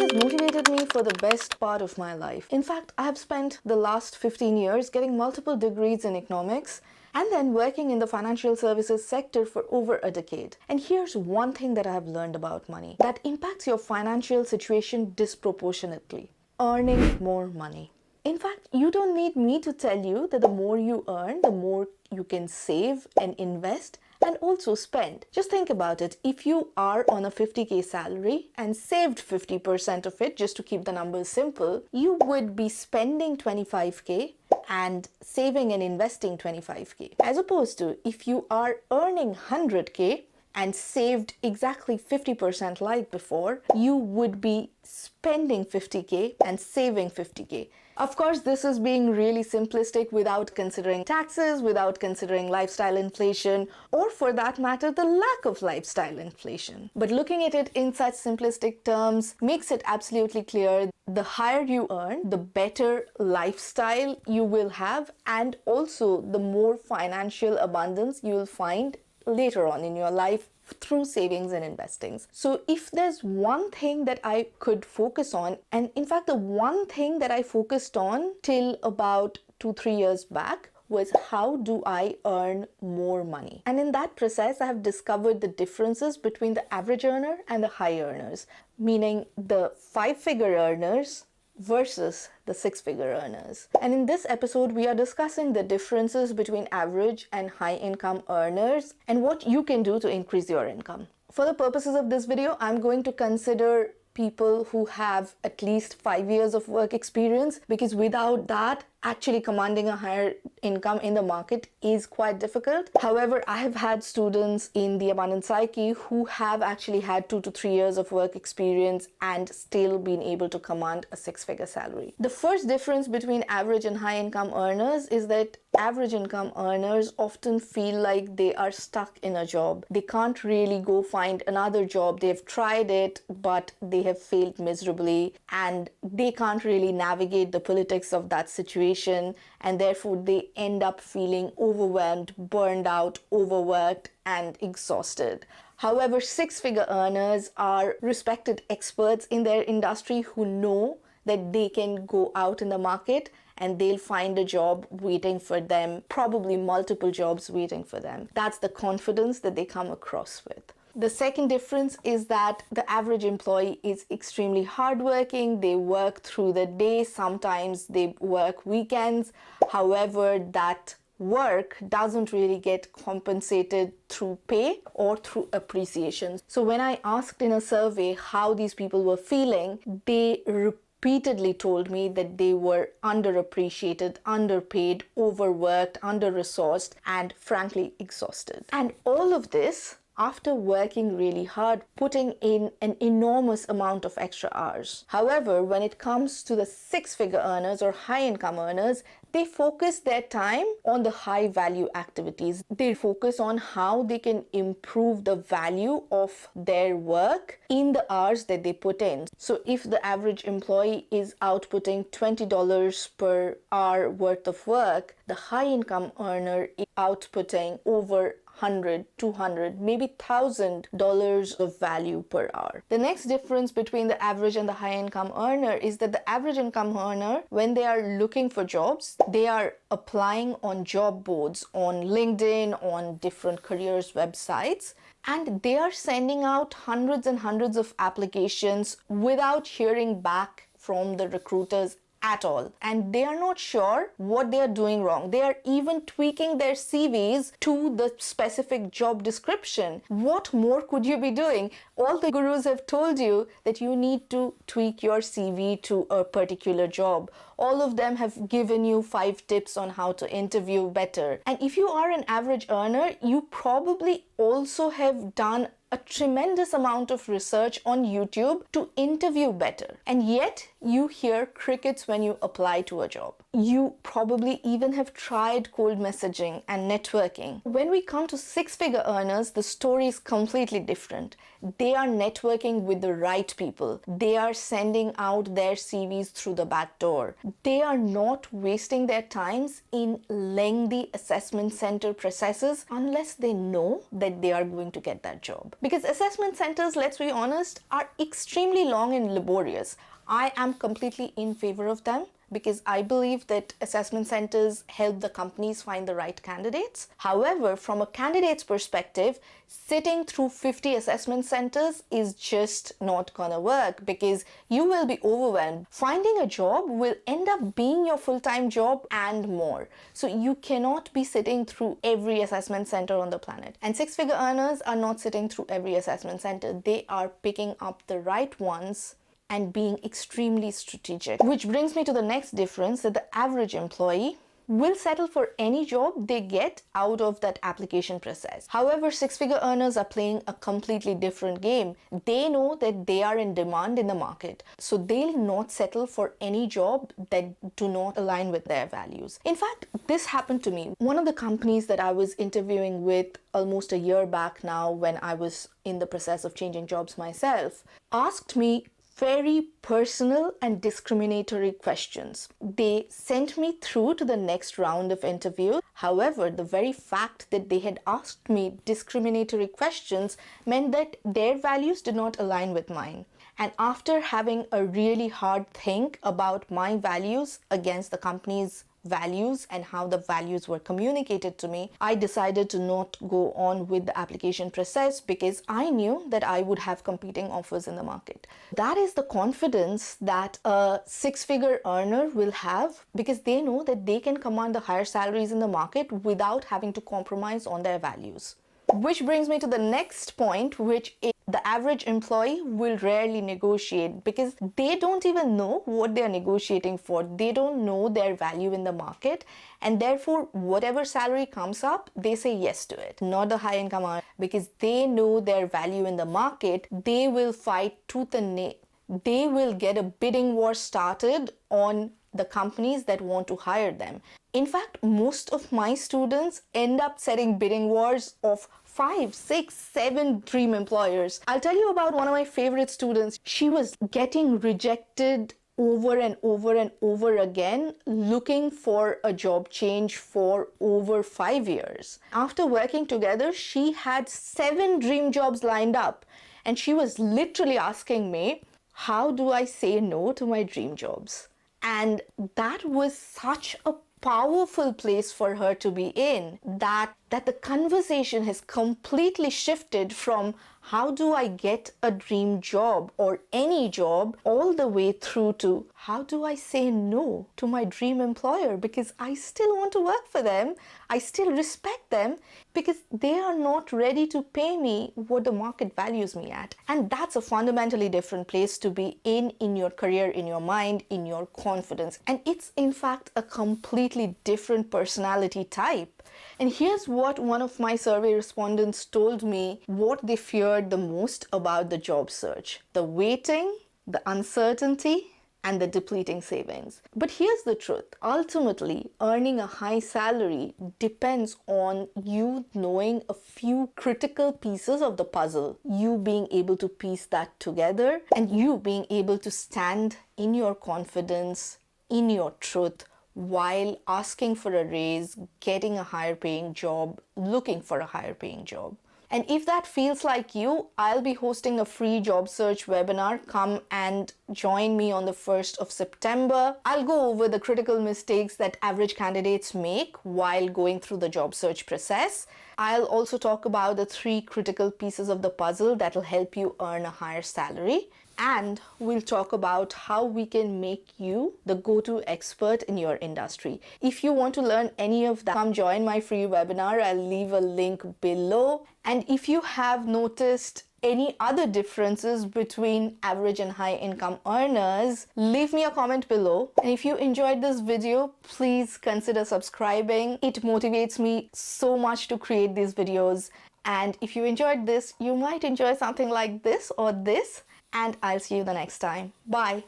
has motivated me for the best part of my life. In fact, I have spent the last 15 years getting multiple degrees in economics and then working in the financial services sector for over a decade. And here's one thing that I have learned about money that impacts your financial situation disproportionately: earning more money. In fact, you don't need me to tell you that the more you earn, the more you can save and invest and also spend. Just think about it. If you are on a 50K salary and saved 50% of it, just to keep the numbers simple, you would be spending 25K and saving and investing 25K. As opposed to if you are earning 100K and saved exactly 50% like before, you would be spending 50K and saving 50K. Of course, this is being really simplistic without considering taxes, without considering lifestyle inflation, or for that matter, the lack of lifestyle inflation. But looking at it in such simplistic terms makes it absolutely clear: the higher you earn, the better lifestyle you will have, and also the more financial abundance you will find later on in your life through savings and investings. So if there's one thing that I could focus on, and in fact the one thing that I focused on till about 2-3 years back, was how do I earn more money. And in that process, I have discovered the differences between the average earner and the high earners, meaning the 5-figure earners versus the 6-figure earners. And in this episode, we are discussing the differences between average and high income earners and what you can do to increase your income. For the purposes of this video, I'm going to consider people who have at least 5 years of work experience, because without that, actually commanding a higher income in the market is quite difficult. However, I have had students in the Abundance Psyche who have actually had 2 to 3 years of work experience and still been able to command a 6-figure salary. The first difference between average and high income earners is that average income earners often feel like they are stuck in a job. They can't really go find another job. They've tried it, but they have failed miserably, and they can't really navigate the politics of that situation, and therefore they end up feeling overwhelmed, burned out, overworked, and exhausted. However, 6-figure earners are respected experts in their industry who know that they can go out in the market and they'll find a job waiting for them, probably multiple jobs waiting for them. That's the confidence that they come across with. The second difference is that the average employee is extremely hardworking. They work through the day. Sometimes they work weekends. However, that work doesn't really get compensated through pay or through appreciation. So when I asked in a survey how these people were feeling, they repeatedly told me that they were underappreciated, underpaid, overworked, under-resourced, and frankly exhausted. And all of this after working really hard, putting in an enormous amount of extra hours. However, when it comes to the 6-figure earners or high income earners, they focus their time on the high value activities. They focus on how they can improve the value of their work in the hours that they put in. So if the average employee is outputting $20 per hour worth of work, the high income earner is outputting over $100, $200, maybe $1,000 of value per hour. The next difference between the average and the high income earner is that the average income earner, when they are looking for jobs, they are applying on job boards, on LinkedIn, on different careers websites, and they are sending out hundreds and hundreds of applications without hearing back from the recruiters at all. And they are not sure what they are doing wrong. They are even tweaking their CVs to the specific job description. What more could you be doing? All the gurus have told you that you need to tweak your CV to a particular job. All of them have given you 5 tips on how to interview better. And if you are an average earner, you probably also have done a tremendous amount of research on YouTube to interview better. And yet you hear crickets when you apply to a job. You probably even have tried cold messaging and networking. When we come to 6-figure earners, the story is completely different. They are networking with the right people. They are sending out their CVs through the back door. They are not wasting their times in lengthy assessment center processes unless they know that they are going to get that job. Because assessment centers, let's be honest, are extremely long and laborious. I am completely in favor of them because I believe that assessment centers help the companies find the right candidates. However, from a candidate's perspective, sitting through 50 assessment centers is just not gonna work because you will be overwhelmed. Finding a job will end up being your full-time job and more. So you cannot be sitting through every assessment center on the planet. And six-figure earners are not sitting through every assessment center. They are picking up the right ones and being extremely strategic. Which brings me to the next difference, that the average employee will settle for any job they get out of that application process. However, six-figure earners are playing a completely different game. They know that they are in demand in the market, so they'll not settle for any job that do not align with their values. In fact, this happened to me. One of the companies that I was interviewing with almost a year back now, when I was in the process of changing jobs myself, asked me very personal and discriminatory questions. They sent me through to the next round of interview. However, the very fact that they had asked me discriminatory questions meant that their values did not align with mine. And after having a really hard think about my values against the company's values and how the values were communicated to me, I decided to not go on with the application process because I knew that I would have competing offers in the market. That is the confidence that a six-figure earner will have because they know that they can command the higher salaries in the market without having to compromise on their values. Which brings me to the next point, which is the average employee will rarely negotiate because they don't even know what they're negotiating for. They don't know their value in the market, and therefore whatever salary comes up, they say yes to it. Not the high income earner, because they know their value in the market. They will fight tooth and nail. They will get a bidding war started on the companies that want to hire them. In fact, most of my students end up setting bidding wars of 5, 6, 7 dream employers. I'll tell you about one of my favorite students. She was getting rejected over and over and over again, looking for a job change for over 5 years. After working together, she had 7 dream jobs lined up, and she was literally asking me, how do I say no to my dream jobs? And that was such a powerful place for her to be in, that the conversation has completely shifted from how do I get a dream job or any job, all the way through to how do I say no to my dream employer because I still want to work for them, I still respect them, because they are not ready to pay me what the market values me at. And that's a fundamentally different place to be in your career, in your mind, in your confidence. And it's in fact a completely different personality type. And here's what one of my survey respondents told me what they feared the most about the job search: the waiting, the uncertainty, and the depleting savings. But here's the truth. Ultimately, earning a high salary depends on you knowing a few critical pieces of the puzzle, you being able to piece that together, and you being able to stand in your confidence, in your truth, while asking for a raise, getting a higher paying job, looking for a higher paying job. And if that feels like you, I'll be hosting a free job search webinar. Come and join me on the 1st of September. I'll go over the critical mistakes that average candidates make while going through the job search process. I'll also talk about the 3 critical pieces of the puzzle that'll help you earn a higher salary. And we'll talk about how we can make you the go-to expert in your industry. If you want to learn any of that, come join my free webinar. I'll leave a link below. And if you have noticed any other differences between average and high income earners, leave me a comment below. And if you enjoyed this video, please consider subscribing. It motivates me so much to create these videos. And if you enjoyed this, you might enjoy something like this or this. And I'll see you the next time. Bye.